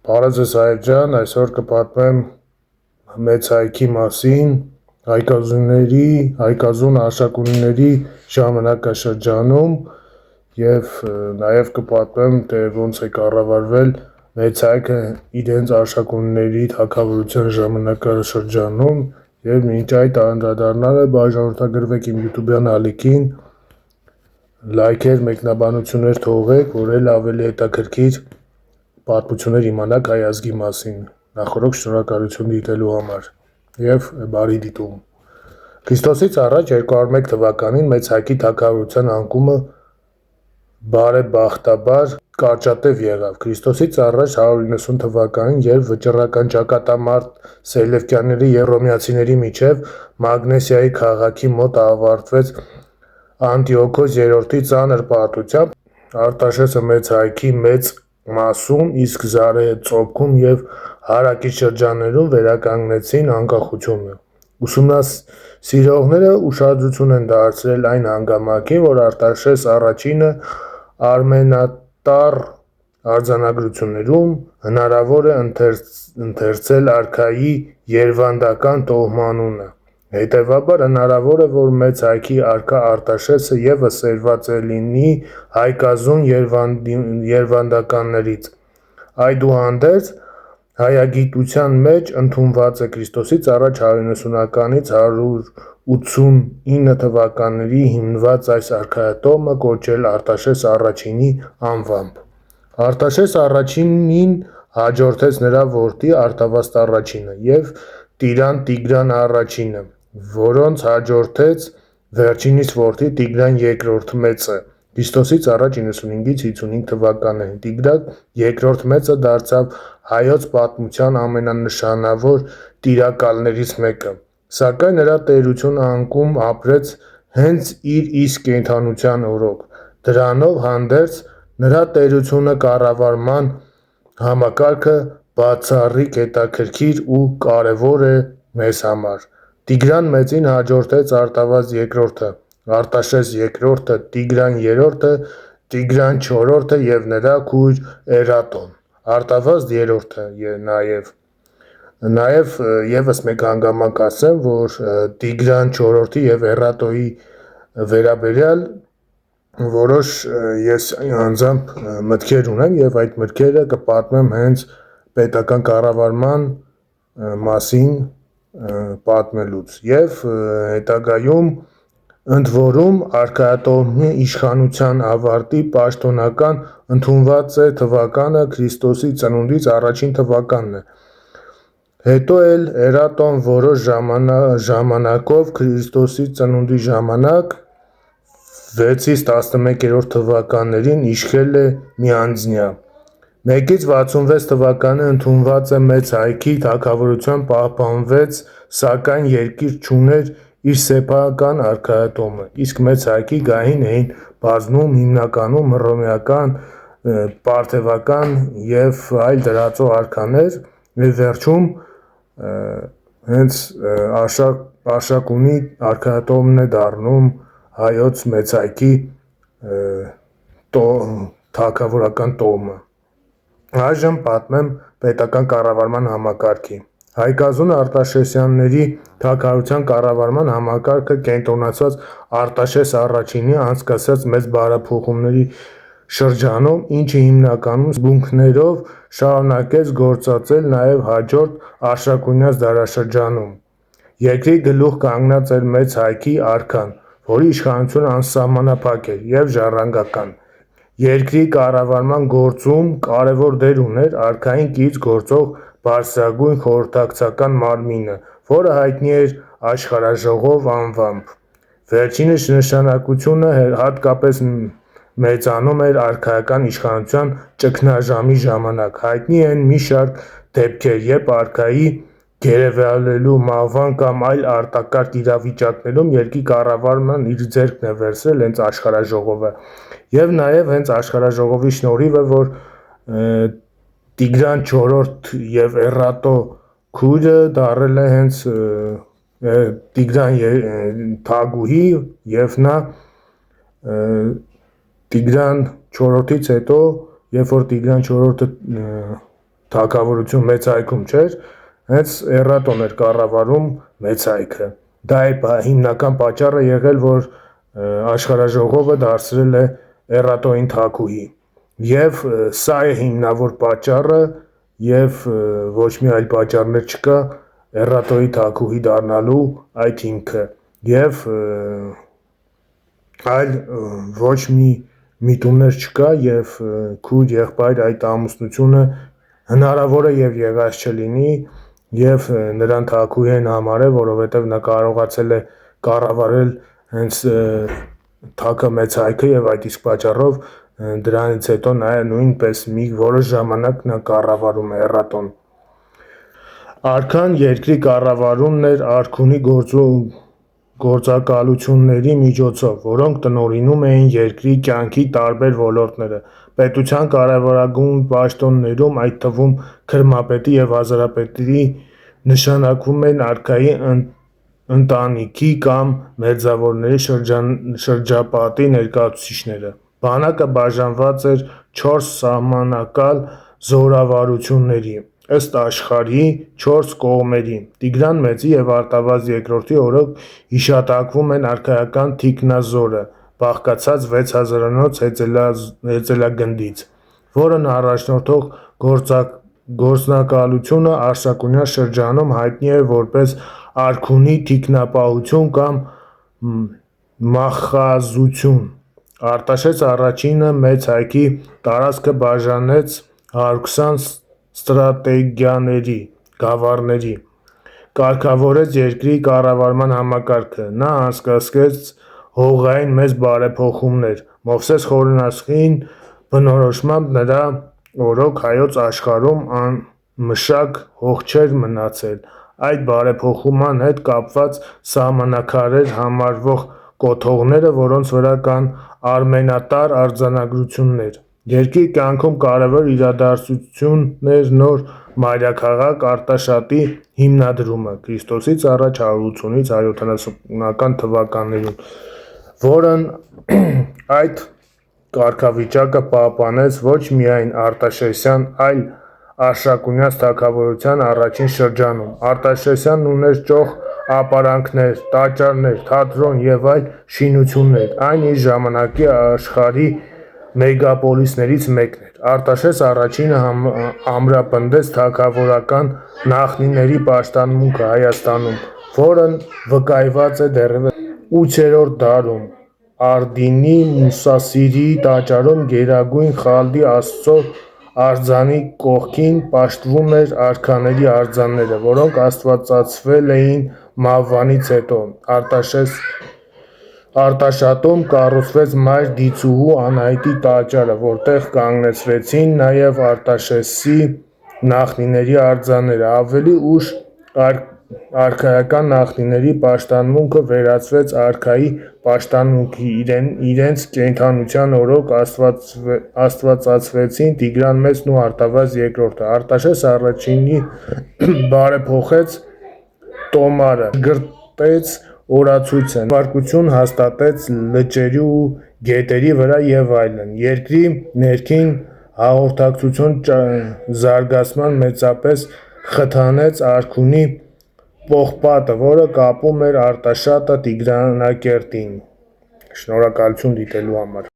Բարև ձեզ Հայկ ջան, այսօր կպատմեմ մեծ հայքի մասին, հայկազուն արշակունիների ժամանակաշրջանում և նաև կպատմեմ, թե ոնց է կառավարվել մեծ հայքը իրենց արշակունիների թագավորության ժամանակաշրջանում և մինչ այդ անդրադառնալը բաժանորդագրվեք իմ յութուբյան ալիքին, լայքեր, մեկնաբանություններ թողեք, որ էլ ավելի հետաքրքիր պատմություններ իմանաք հայ ազգի մասին, նախորդ շնորհակալություն դիտելու համար և բարի դիտում։ Քրիստոսից առաջ 201 թվականին մեծ հայքի թագավորության անկումը բարեբախտաբար կարճատև եղավ։ Քրիստոսից առաջ 190 թվականին, երբ վճռական ճակատամարտ Սելևկյանների և Հռոմեացիների միջև Մագնեսիայի քաղաքի մոտ ավարտվեց Անտիոքոս III-ի ծանր պարտությամբ, Արտաշեսը մեծ հայքի մեծ մասում, իսկ Զարեհը ծոփքում և հարակից շրջաններում վերականգնեցին անկախությունը։ Ուսումնասիրողները ուշադրություն են դարձրել այն հանգամանքին, որ Արտաշես I-ը արմենատառ արձանագրություններում հնարավոր է ընթերցել արքայի երվանդական տոհմանունը։ Հետևաբար հնարավոր է, որ մեծ հայքի արքա Արտաշեսը ևս սերված է լինի հայկազուն երվանդականներից։ Այդուհանդերձ, հայագիտության մեջ ընդունված է Քրիստոսից առաջ 190-ից 189 թվականների հիմնված այս արքայատոհմը կոչել Արտաշես I-ի անվամբ։ Արտաշես I-ին հաջորդեց նրա որդի Արտավաստ I-ը և տիրան Տիգրան I-ը, որոնց հաջորդեց վերջինիս որդի Տիգրան II Մեծը Քրիստոսից առաջ 95-ից 55 թվականներին։ Տիգրան II Մեծը դարձավ հայոց պատմության ամենանշանավոր տիրակալներից մեկը, սակայն նրա տերությունը անկում ապրեց հենց իր իսկ կենդանության օրոք։ Դրանով հանդերձ, նրա տերությունը կառավարման համակարգը բացառիկ հետաքրքիր ու կարևոր է մեզ համար։ Տիգրան Մեծին հաջորդեց Արտավազդ II-ը, Արտաշես II-ը, Տիգրան III-ը, Տիգրան IV-ը և նրա քույր Էրատոն, Արտավազդ III-ը։ Նաև ևս մեկ հանգամանք ասեմ, որ Տիգրան IV-ի և Էրատոյի վերաբերյալ որոշ ես անձամբ մտքեր ունեմ և այդ մտքերը կպատմեմ հենց պետական կառավարման մասին պատմելուց և հետագայում ընդորում արքայատոհմի իշխանության ավարտի պաշտոնական ընդունված է թվականը Քրիստոսի ծնունդից առաջին թվականն է։ Հետո էլ Էրատոն որոշ ժամանակով Քրիստոսի ծնունդի ժամանակ 6-ից 11-րդ թվականներին իշխել է միանձնյա։ 1-ից 66 թվականը ընդունված է մեծ հայքի թագավորությամբ պահպանվեց, սակայն երկիր չուներ իր սեփական արքայատոհմը, իսկ մեծ հայքի գահին էին բացվում հիմնականում հռոմեական, պարթևական և այլ դրածո արքաներ և վերջում հենց Արշակունի արքայատոհմն է դառնում հայոց մեծ հայքի թագավորական տոհմը։ Այժմ պատմեմ պետական կառավարման համակարգի։ Հայկազուն Արտաշեսյանների թագավորության կառավարման համակարգը կենտրոնացված Արտաշես I-ի անցկացրած մեծ բարեփոխումների շրջանում, ինչը հիմնականում սկզբունքներով շարունակեց գործածել նաև հաջորդ Արշակունյաց դարաշրջանում։ Երկրի գլուխ կանգնած էր մեծ հայքի արքան, որի իշխանությունը անսահմանափակ էր և ժառանգական։ Երկրի կառավարման գործում կարևոր դեր ուներ արքային կից գործող բարձրագույն խորհրդակցական մարմինը, որը հայտնի էր Աշխարհաժողով անվամբ։ Վերջինս նշանակությունը հատկապես մեծանում էր արքայական իշխանության ճգնաժամի ժամանակ։ Հայտնի են մի շարք դեպքեր, երբ արքայի գերեվարելու, մահվան կամ այլ արտակարգ իրավիճակներում երկրի կառավարումն իր ձեռքն է վերցրել հենց Աշխարհաժողովը։ Եվ նաև հենց Աշխարհաժողովի շնորհիվ է, որ Տիգրան IV և Էրատո քույրը դարձել է հենց Տիգրան թագուհի և նա Տիգրան IV-ից հետո, երբ որ Տիգրան IV-ը թագավորություն մեծ հայքում չէր, հենց Էռատոն էր կառավարում մեծ հայքը։ Դա է հիմնական պատճառը եղել, որ աշխարհաժողովը դարձրել է Էռատոին թագուհի։ Եվ սա է հիմնավոր պատճառը, եւ ոչ մի այլ պատճառներ չկա Էռատոյի թագուհի դառնալու այդ հիմքը, եւ այլ ոչ մի միտումներ չկա, եւ քույր եղբայր այդ ամուսնությունը հնարավոր է եւ եղած չլինի, եւ նրան թագուհի են համարել, որովհետեւ նա կարողացել է կառավարել հենց թագը մեծ հայքը, եւ այդ իսկ պատճառով դրանից հետո նա նույնպես մի որոշ ժամանակ նա կառավարում է Էռատոն։ Արքան երկրի կառավարումն էր արքունի գործակալությունների միջոցով, որոնք տնօրինում էին երկրի կյանքի տարբեր ոլորտները։ Պետության կարևորագույն պաշտոններում, այդ թվում քրմապետի եւ հազարապետի, նշանակվում են արքայի ընտանիքի կամ մերձավորների շրջապատի ներկայացուցիչները։ Բանակը բաժանված էր 4 սահմանակալ զորավարությունների, ըստ աշխարհի 4 կողմերի։ Տիգրան Մեծի եւ Արտավազդ II օրոք հիշատակվում են արքայական թիկնազորը, բաղկացած 6000-անոց հեծելագնդից, որն առաջնորդող գործնակալությունը Արշակունյա շրջանում հայտնի է որպես արքունի թիկնապահություն կամ մախազություն։ Արտաշես I-ը մեծ հայքի տարածքը բաժանեց 120 ստրատեգիաների, գավառների, կարգավորեց երկրի կառավարման համակարգը։ Նա անցկացրեց հողային մեծ բարեփոխումներ։ Մովսես Խորենացին բնորոշմամբ նրա օրոք հայոց աշխարհում անմշակ հող չէր մնացել։ Այդ բարեփոխման հետ կապված սահմանակարեր համարվող կոթողները, որոնց վրա կան արմենատար արձանագրություններ։ Երկրի կյանքում կարևոր իրադարձություն էր նոր մայրաքաղաք Արտաշատի հիմնադրումը (Ք.ծ. 180-170 թվականներին), որն այդ կարգավիճակը պահպանեց ոչ միայն արտաշեսյան, այլ Արշակունյաց թագավորության առաջին շրջանում։ Արտաշեսյանն ուներ ճոխ ապարանքներ, տաճարներ, թատրոն եւ այլ շինություններ։ Այն իր ժամանակի աշխարհի մեգապոլիսներից մեկն էր։ Արտաշես I-ը ամրապնդեց թագավորական նախնիների պաշտամունքը Հայաստանում, որն վկայված է դեռևս 8-րդ դարում։ Արդինի Մուսասիրի տաճարում Գերագույն Խալդի Աստծո արձանի կողքին պաշտվում էր արքաների արձանները, որոնք աստվածացվել էին մահվանից հետո։ Արտաշատում կառուցվեց Մայր Դիցուհու Անահիտի տաճարը, որտեղ կանգնեցվեցին նաև Արտաշեսի նախնիների արձանները։ Ավելի ուշ արքայական նախնիների պաշտամունքը վերածվեց արքայի պաշտամունքի, իրենց կենդանության օրոք աստվածացվեցին Տիգրան Մեծն ու Արտավազդ II-ը։ Արտաշես I-ի բարեփոխեց տոմարը, գրտեց օրացույցը, նավարկություն հաստատեց լճերի ու գետերի վրա եւ այլն։ Երկրի ներքին հաղորդակցության զարգացման մեծապես խթանեց արքունի պողպատը, որը կապում էր Արտաշատը Տիգրանակերտին։ Շնորհակալություն դիտելու համար։